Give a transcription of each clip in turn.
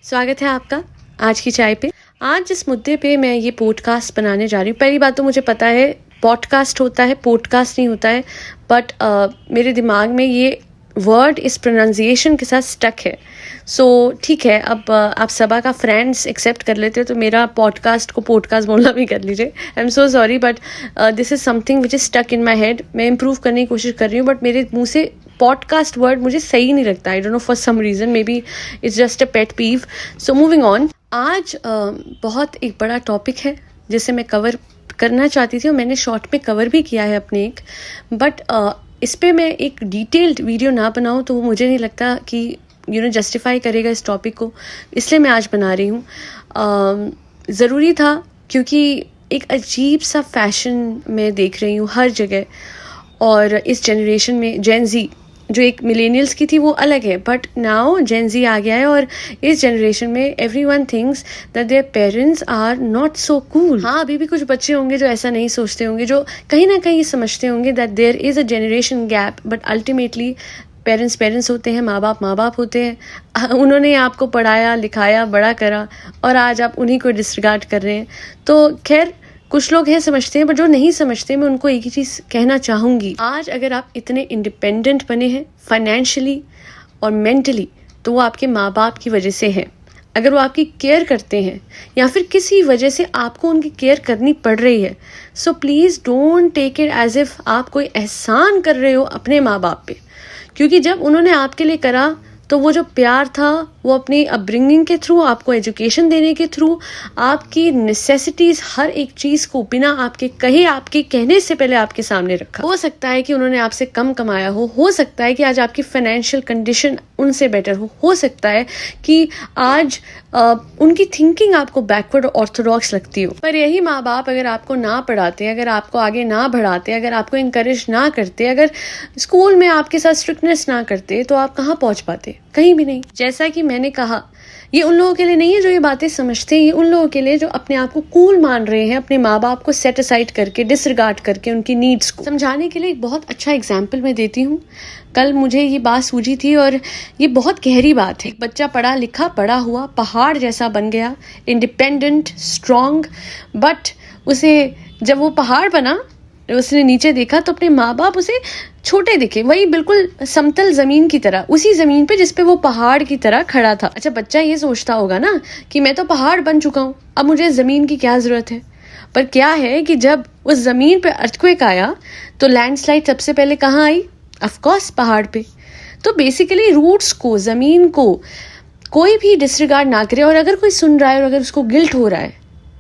स्वागत है आपका आज की चाय पे। आज जिस मुद्दे पे मैं ये पॉडकास्ट बनाने जा रही हूँ, पहली बात तो मुझे पता है पॉडकास्ट होता है, पॉडकास्ट नहीं होता है, बट मेरे दिमाग में ये वर्ड इस प्रोनाउंसिएशन के साथ स्टक है। सो ठीक है, अब आप सबा का फ्रेंड्स एक्सेप्ट कर लेते हो तो मेरा पॉडकास्ट को पॉडकास्ट बोलना भी कर लीजिए। I am so sorry, but this is something which is stuck in my head. मैं इम्प्रूव करने की कोशिश कर रही हूँ, बट मेरे मुँह से पॉडकास्ट वर्ड मुझे सही नहीं लगता। I don't know for some reason, maybe it's just a pet peeve. So moving on, आज बहुत एक बड़ा टॉपिक है जिसे मैं कवर करना चाहती थी और मैंने शॉर्ट में कवर भी किया है अपने एक, बट इस पे मैं एक डिटेल्ड वीडियो ना बनाऊँ तो वो मुझे नहीं लगता कि जस्टिफाई करेगा इस टॉपिक को, इसलिए मैं आज बना रही हूँ। ज़रूरी था क्योंकि एक अजीब सा फैशन मैं देख रही हूँ हर जगह, और इस जनरेशन में जेन जी जो एक मिलेनियल्स की थी वो अलग है, बट नाउ जेन जी आ गया है और इस जनरेशन में everyone thinks that their parents are not so cool. हाँ, अभी भी कुछ बच्चे होंगे जो ऐसा नहीं सोचते होंगे, जो कहीं ना कहीं समझते होंगे that there is a generation gap, but ultimately parents होते हैं, माँ बाप होते हैं। उन्होंने आपको पढ़ाया लिखाया बड़ा करा और आज आप उन्हीं को डिसरिगार्ड कर रहे हैं। तो खैर, कुछ लोग हैं समझते हैं, बट जो नहीं समझते, मैं उनको एक ही चीज़ कहना चाहूँगी। आज अगर आप इतने इंडिपेंडेंट बने हैं फाइनेंशियली और मेंटली, तो वो आपके माँ बाप की वजह से है। अगर वो आपकी केयर करते हैं या फिर किसी वजह से आपको उनकी केयर करनी पड़ रही है, so please don't take it as if आप कोई एहसान कर रहे हो अपने माँ बाप पे, क्योंकि जब उन्होंने आपके लिए करा तो वो जो प्यार था वो अपनी अपब्रिंगिंग के थ्रू, आपको एजुकेशन देने के थ्रू, आपकी नेसेसिटीज़ हर एक चीज़ को बिना आपके कहे, आपके कहने से पहले आपके सामने रखा। हो सकता है कि उन्होंने आपसे कम कमाया हो सकता है कि आज आपकी फाइनेंशियल कंडीशन उनसे बेटर हो सकता है कि आज उनकी थिंकिंग आपको बैकवर्ड ऑर्थोडॉक्स लगती हो, पर यही माँ बाप अगर आपको ना पढ़ाते, अगर आपको आगे ना बढ़ाते, अगर आपको इंकरेज ना करते, अगर स्कूल में आपके साथ स्ट्रिक्टनेस ना करते, तो आप कहाँ पहुँच पाते? कहीं भी नहीं। जैसा कि मैंने कहा, ये उन लोगों के लिए नहीं है जो ये बातें समझते हैं, ये उन लोगों के लिए जो अपने आप को कूल मान रहे हैं, अपने माँ बाप को सेट असाइड करके, डिसरिगार्ड करके उनकी नीड्स को समझाने के लिए एक बहुत अच्छा एग्जाम्पल मैं देती हूँ। कल मुझे ये बात सूझी थी और ये बहुत गहरी बात है। एक बच्चा पढ़ा लिखा पढ़ा हुआ पहाड़ जैसा बन गया, इंडिपेंडेंट, स्ट्रॉन्ग, बट उसे जब वो पहाड़ बना, उसने नीचे देखा तो अपने माँ बाप उसे छोटे दिखे, वही बिल्कुल समतल जमीन की तरह, उसी जमीन पे जिसपे वो पहाड़ की तरह खड़ा था। अच्छा, बच्चा ये सोचता होगा ना कि मैं तो पहाड़ बन चुका हूँ, अब मुझे जमीन की क्या जरूरत है। पर क्या है कि जब उस जमीन पे अर्थक्वेक आया तो लैंडस्लाइड सबसे पहले कहाँ आई? ऑफ कोर्स पहाड़ पे। तो बेसिकली रूट्स को, जमीन को कोई भी डिसरिगार्ड ना करे, और अगर कोई सुन रहा है और अगर उसको गिल्ट हो रहा है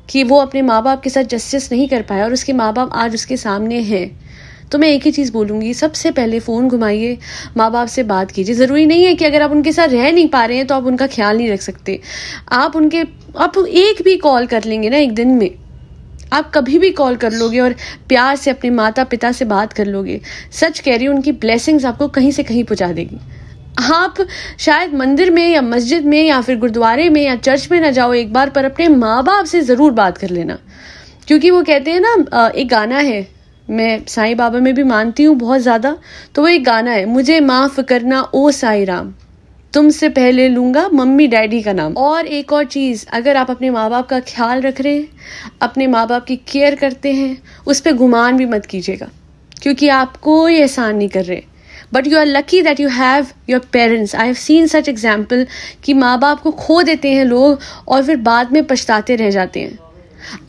कि वो अपने माँ बाप के साथ जस्टिस नहीं कर पाया और उसके माँ बाप आज उसके सामने हैं, तो मैं एक ही चीज़ बोलूँगी, सबसे पहले फ़ोन घुमाइए, माँ बाप से बात कीजिए। ज़रूरी नहीं है कि अगर आप उनके साथ रह नहीं पा रहे हैं तो आप उनका ख्याल नहीं रख सकते। आप एक भी कॉल कर लेंगे ना एक दिन में, आप कभी भी कॉल कर लोगे और प्यार से अपने माता पिता से बात कर लोगे, सच कह रही हूँ, उनकी ब्लेसिंग्स आपको कहीं से कहीं पहुँचा देगी। आप शायद मंदिर में या मस्जिद में या फिर गुरुद्वारे में या चर्च में ना जाओ एक बार, पर अपने माँ बाप से ज़रूर बात कर लेना, क्योंकि वो कहते हैं ना, एक गाना है, मैं साईं बाबा में भी मानती हूँ बहुत ज़्यादा, तो वो एक गाना है, मुझे माफ़ करना ओ साईं राम, तुमसे पहले लूँगा मम्मी डैडी का नाम। और एक और चीज़, अगर आप अपने माँ बाप का ख्याल रख रहे हैं, अपने माँ बाप की केयर करते हैं, उस पर गुमान भी मत कीजिएगा, क्योंकि आप कोई एहसान नहीं कर रहे, but you are lucky that you have your parents. I have seen such example कि माँ बाप को खो देते हैं लोग और फिर बाद में पछताते रह जाते हैं।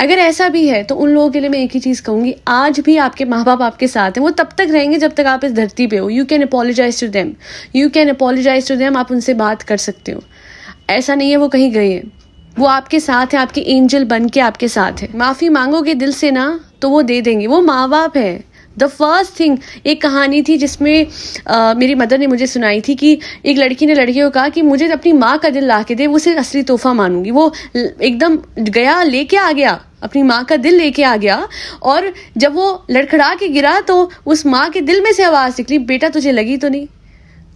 अगर ऐसा भी है तो उन लोगों के लिए मैं एक ही चीज़ कहूँगी, आज भी आपके माँ बाप आपके साथ हैं, वो तब तक रहेंगे जब तक आप इस धरती पे हो। You can apologise to them, आप उनसे बात कर सकते हो। ऐसा नहीं है वो कहीं गए हैं, वो आपके साथ है, आपके एंजल बन के आपके साथ है। माफ़ी मांगोगे दिल से ना तो वो दे देंगे, वो माँ बाप है। द फर्स्ट थिंग, एक कहानी थी जिसमें मेरी मदर ने मुझे सुनाई थी कि एक लड़की ने लड़के को कहा कि मुझे अपनी माँ का दिल ला के दे, उसे असली तोहफा मानूंगी। वो एकदम गया, लेके आ गया, अपनी माँ का दिल लेके आ गया, और जब वो लड़खड़ा के गिरा तो उस माँ के दिल में से आवाज़ निकली, बेटा तुझे लगी तो नहीं?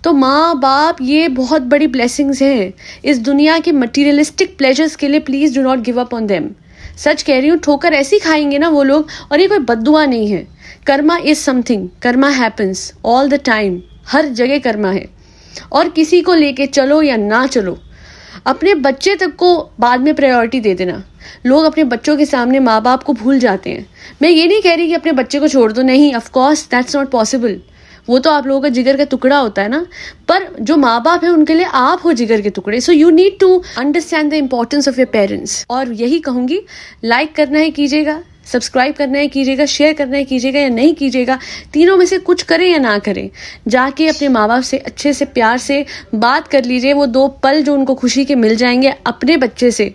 तो माँ बाप ये बहुत बड़ी ब्लेसिंग्स हैं इस दुनिया के मटीरियलिस्टिक प्लेजर्स के लिए। Please do not give up on them. सच कह रही हूँ, ठोकर ऐसी खाएंगे ना वो लोग, और ये कोई बद्दुआ नहीं है। Karma is something, karma happens all the time, हर जगह कर्मा है। और किसी को लेके चलो या ना चलो, अपने बच्चे तक को बाद में प्रायोरिटी दे देना। लोग अपने बच्चों के सामने माँ बाप को भूल जाते हैं। मैं ये नहीं कह रही कि अपने बच्चे को छोड़ दो, नहीं, of course that's not possible. वो तो आप लोगों का जिगर का टुकड़ा होता है ना, पर जो माँ बाप है उनके लिए आप हो जिगर के टुकड़े। So you need to understand the importance of your parents. और यही कहूंगी, लाइक करना है कीजिएगा, सब्सक्राइब करना है कीजिएगा, शेयर करना है कीजिएगा या नहीं कीजिएगा, तीनों में से कुछ करें या ना करें। जाके अपने माँ बाप से अच्छे से प्यार से बात कर लीजिए। वो 2 पल जो उनको खुशी के मिल जाएंगे अपने बच्चे से,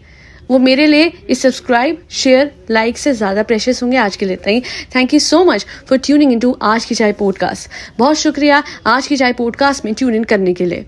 वो मेरे लिए इस सब्सक्राइब, शेयर, लाइक से ज़्यादा प्रेशियस होंगे। आज के लिए इतना ही। Thank you so much for tuning into आज की चाय पॉडकास्ट। बहुत शुक्रिया आज की चाय पॉडकास्ट में ट्यून इन करने के लिए।